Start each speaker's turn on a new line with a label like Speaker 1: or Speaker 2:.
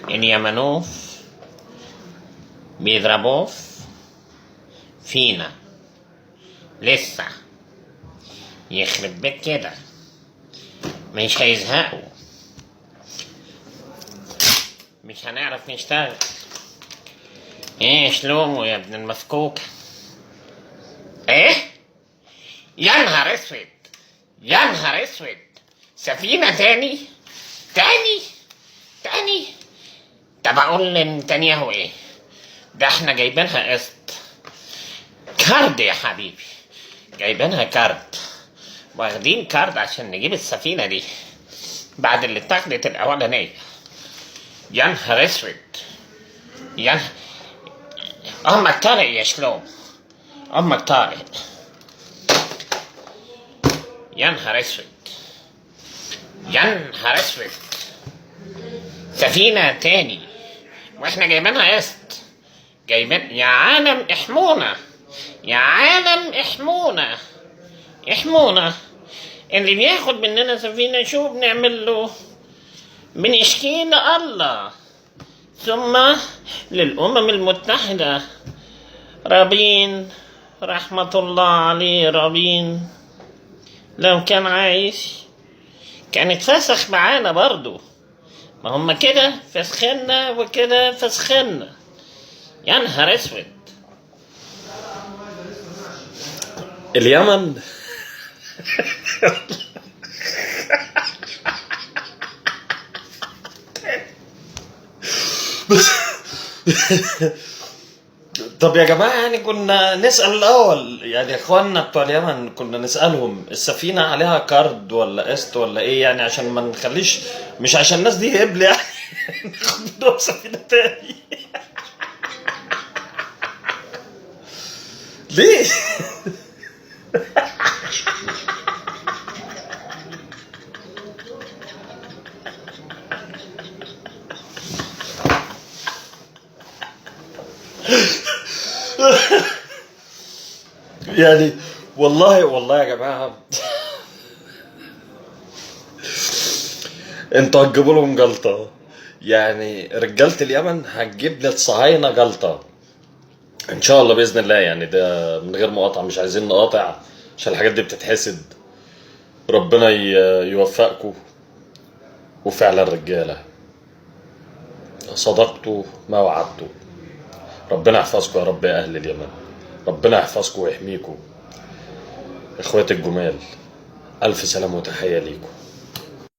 Speaker 1: اليمنوف بيضربوه فينا لسه، يخرب بيت كده مش هيزهقوا، مش هنعرف نشتغل. ايه شلومه يا ابن المفكوك؟ ايه؟ يا نهار اسود، يا نهار اسود، سفينة تاني؟ تاني؟ طب اقول لنتنياهو ايه؟ ده احنا جايبينها قسط كارد يا حبيبي، جايبينها كارد، واخدين كارد عشان نجيب السفينة دي بعد اللي اتاخدت الاولانية. يا نهار اسود، امك طارق يا شلوم، امك طارق. يا نهار اسود، سفينة تاني واحنا جايبينها قسط، يا عالم احمونا، يا عالم احمونا. اللي بياخد مننا سفينة شو بنعمل له؟ بنشكي الله، ثم للأمم المتحدة. رابين رحمة الله عليه، رابين لو كان عايش كان اتفسخ معانا برضو، ما هم كده فسخنا وكده فسخنا. يا نهار اسود. اليمن طب يا جماعة يعني كنا نسأل الأول، يعني إخواننا بتوع اليمن كنا نسألهم السفينة عليها كارد ولا قسط ولا إيه، يعني عشان ما نخليش، مش عشان الناس دي هبل يعني ناخد منهم سفينة تاني ليه؟ يعني والله يا جماعة انتوا هتجيبوا لهم جلطة، يعني رجالة اليمن هتجيب للصهاينة جلطة ان شاء الله باذن الله. يعني ده من غير مقاطعة، مش عايزين نقاطع عشان الحاجات دي بتتحسد. ربنا يوفقكم، وفعلا رجالة صدقتوا ما وعدتوا. ربنا يحفظكم يا رب يا اهل اليمن، ربنا يحفظكم ويحميكم. اخواتي الجمال، الف سلام وتحية ليكم.